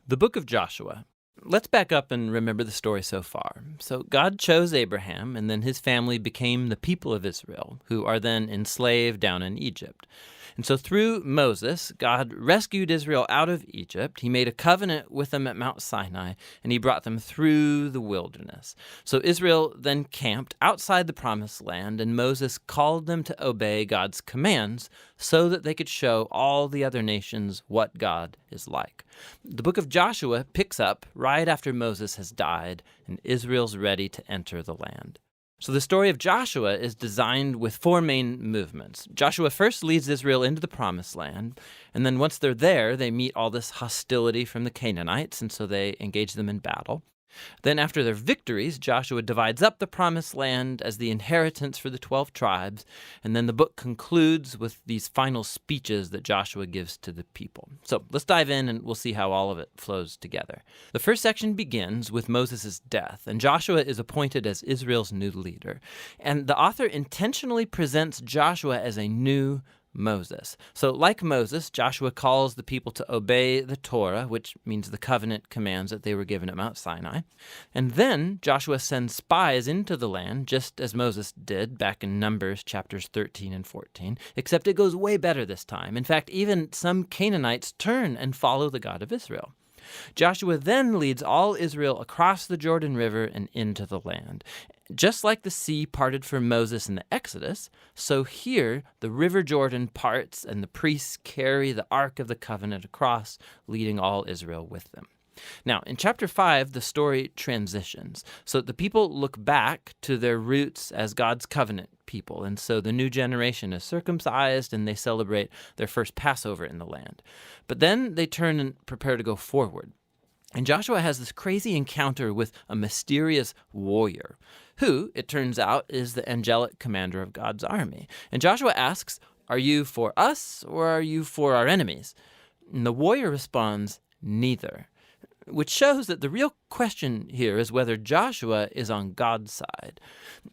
The book of Joshua. Let's back up and remember the story so far. So God chose Abraham, and then his family became the people of Israel, who are then enslaved down in Egypt. And so through Moses, God rescued Israel out of Egypt. He made a covenant with them at Mount Sinai, and he brought them through the wilderness. So Israel then camped outside the promised land, and Moses called them to obey God's commands so that they could show all the other nations what God is like. The book of Joshua picks up right after Moses has died, and Israel's ready to enter the land. So the story of Joshua is designed with four main movements. Joshua first leads Israel into the promised land, and then once they're there, they meet all this hostility from the Canaanites, and so they engage them in battle. Then after their victories, Joshua divides up the promised land as the inheritance for the 12 tribes, and then the book concludes with these final speeches that Joshua gives to the people. So let's dive in and we'll see how all of it flows together. The first section begins with Moses' death, and Joshua is appointed as Israel's new leader. And the author intentionally presents Joshua as a new Moses. So like Moses, Joshua calls the people to obey the Torah, which means the covenant commands that they were given at Mount Sinai. And then Joshua sends spies into the land, just as Moses did back in Numbers chapters 13 and 14, except it goes way better this time. In fact, even some Canaanites turn and follow the God of Israel. Joshua then leads all Israel across the Jordan River and into the land. Just like the sea parted for Moses in the Exodus, so here the river Jordan parts and the priests carry the Ark of the Covenant across, leading all Israel with them. Now, in chapter 5, the story transitions. So the people look back to their roots as God's covenant people, and so the new generation is circumcised and they celebrate their first Passover in the land. But then they turn and prepare to go forward. And Joshua has this crazy encounter with a mysterious warrior, who, it turns out, is the angelic commander of God's army. And Joshua asks, "Are you for us or are you for our enemies?" And the warrior responds, "Neither," which shows that the real question here is whether Joshua is on God's side.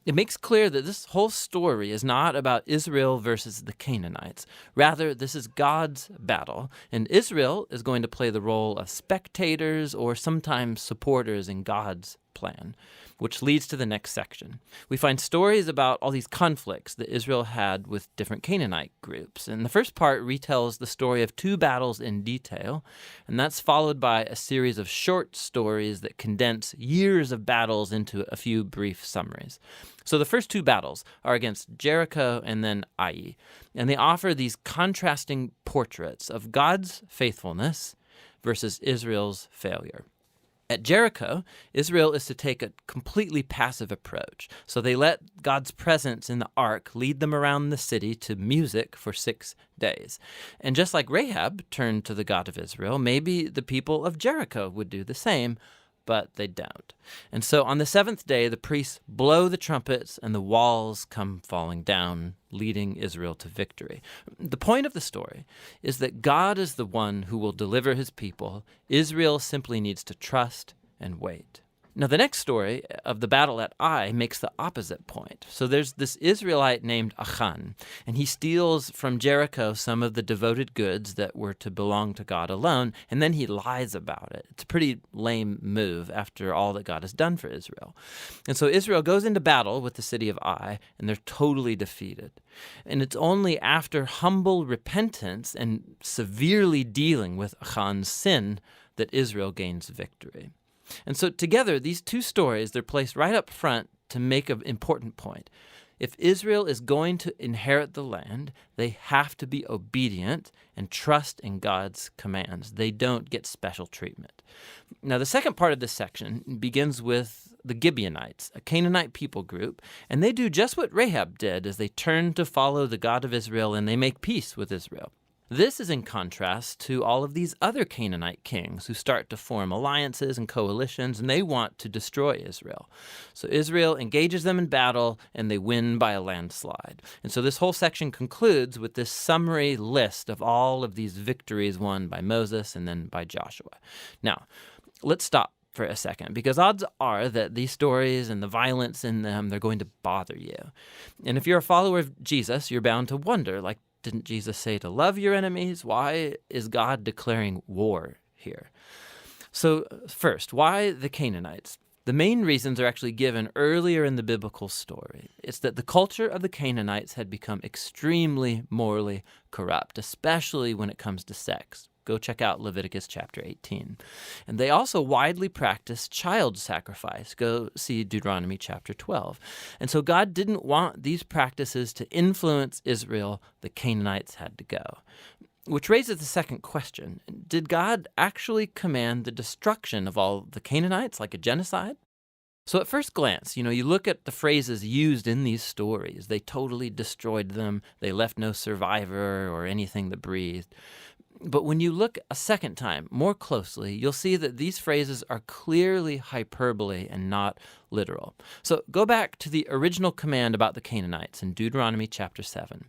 It makes clear that this whole story is not about Israel versus the Canaanites. Rather, this is God's battle, and Israel is going to play the role of spectators or sometimes supporters in God's plan, which leads to the next section. We find stories about all these conflicts that Israel had with different Canaanite groups. And the first part retells the story of two battles in detail, and that's followed by a series of short stories that condense years of battles into a few brief summaries. So the first two battles are against Jericho and then Ai, and they offer these contrasting portraits of God's faithfulness versus Israel's failure. At Jericho, Israel is to take a completely passive approach. So they let God's presence in the ark lead them around the city to music for 6 days. And just like Rahab turned to the God of Israel, maybe the people of Jericho would do the same, but they don't. And so on the 7th day, the priests blow the trumpets and the walls come falling down, leading Israel to victory. The point of the story is that God is the one who will deliver his people. Israel simply needs to trust and wait. Now, the next story of the battle at Ai makes the opposite point. So there's this Israelite named Achan, and he steals from Jericho some of the devoted goods that were to belong to God alone, and then he lies about it. It's a pretty lame move after all that God has done for Israel. And so Israel goes into battle with the city of Ai, and they're totally defeated. And it's only after humble repentance and severely dealing with Achan's sin that Israel gains victory. And so together, these two stories, they're placed right up front to make an important point. If Israel is going to inherit the land, they have to be obedient and trust in God's commands. They don't get special treatment. Now, the second part of this section begins with the Gibeonites, a Canaanite people group, and they do just what Rahab did as they turn to follow the God of Israel and they make peace with Israel. This is in contrast to all of these other Canaanite kings who start to form alliances and coalitions, and they want to destroy Israel. So Israel engages them in battle, and they win by a landslide. And so this whole section concludes with this summary list of all of these victories won by Moses and then by Joshua. Now, let's stop for a second, because odds are that these stories and the violence in them, they're going to bother you. And if you're a follower of Jesus, you're bound to wonder, like, didn't Jesus say to love your enemies? Why is God declaring war here? So, first, why the Canaanites? The main reasons are actually given earlier in the biblical story. It's that the culture of the Canaanites had become extremely morally corrupt, especially when it comes to sex. Go check out Leviticus chapter 18. And they also widely practiced child sacrifice. Go see Deuteronomy chapter 12. And so God didn't want these practices to influence Israel. The Canaanites had to go. Which raises the second question. Did God actually command the destruction of all the Canaanites, like a genocide? So at first glance, you look at the phrases used in these stories. They totally destroyed them. They left no survivor or anything that breathed. But when you look a second time more closely, you'll see that these phrases are clearly hyperbole and not literal. So go back to the original command about the Canaanites in Deuteronomy chapter 7.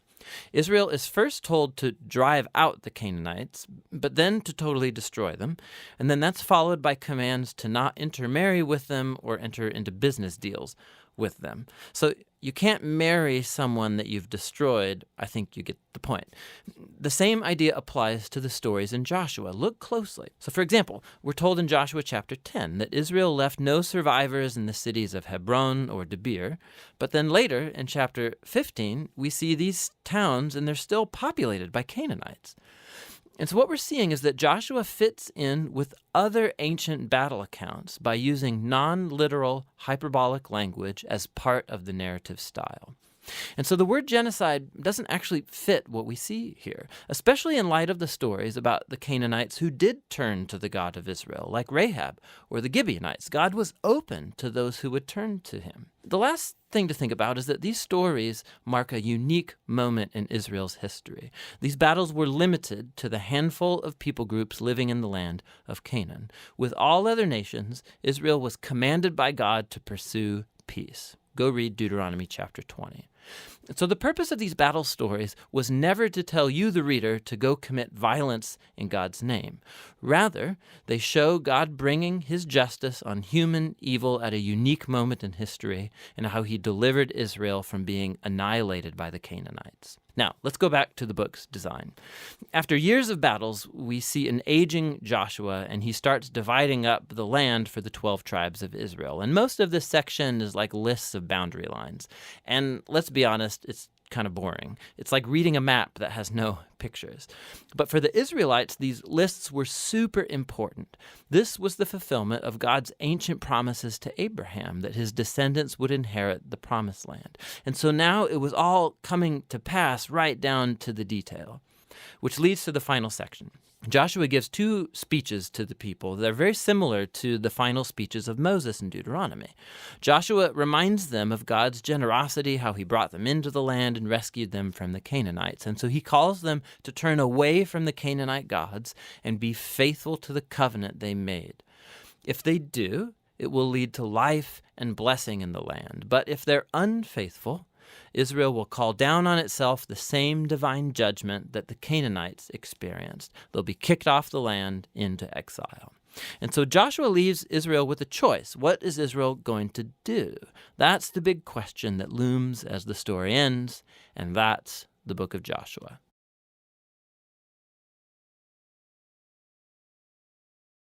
Israel is first told to drive out the Canaanites, but then to totally destroy them. And then that's followed by commands to not intermarry with them or enter into business deals with them. So you can't marry someone that you've destroyed. I think you get the point. The same idea applies to the stories in Joshua. Look closely. So for example, we're told in Joshua chapter 10 that Israel left no survivors in the cities of Hebron or Debir. But then later in chapter 15, we see these towns and they're still populated by Canaanites. And so what we're seeing is that Joshua fits in with other ancient battle accounts by using non-literal hyperbolic language as part of the narrative style. And so the word genocide doesn't actually fit what we see here, especially in light of the stories about the Canaanites who did turn to the God of Israel, like Rahab or the Gibeonites. God was open to those who would turn to him. The last thing to think about is that these stories mark a unique moment in Israel's history. These battles were limited to the handful of people groups living in the land of Canaan. With all other nations, Israel was commanded by God to pursue peace. Go read Deuteronomy chapter 20. So the purpose of these battle stories was never to tell you, the reader, to go commit violence in God's name. Rather, they show God bringing his justice on human evil at a unique moment in history and how he delivered Israel from being annihilated by the Canaanites. Now, let's go back to the book's design. After years of battles, we see an aging Joshua, and he starts dividing up the land for the 12 tribes of Israel. And most of this section is like lists of boundary lines. And let's be honest, it's kind of boring. It's like reading a map that has no pictures. But for the Israelites, these lists were super important. This was the fulfillment of God's ancient promises to Abraham that his descendants would inherit the promised land. And so now it was all coming to pass right down to the detail, which leads to the final section. Joshua gives two speeches to the people that are very similar to the final speeches of Moses in Deuteronomy. Joshua reminds them of God's generosity, how he brought them into the land and rescued them from the Canaanites. And so he calls them to turn away from the Canaanite gods and be faithful to the covenant they made. If they do, it will lead to life and blessing in the land. But if they're unfaithful, Israel will call down on itself the same divine judgment that the Canaanites experienced. They'll be kicked off the land into exile. And so Joshua leaves Israel with a choice. What is Israel going to do? That's the big question that looms as the story ends, and that's the book of Joshua.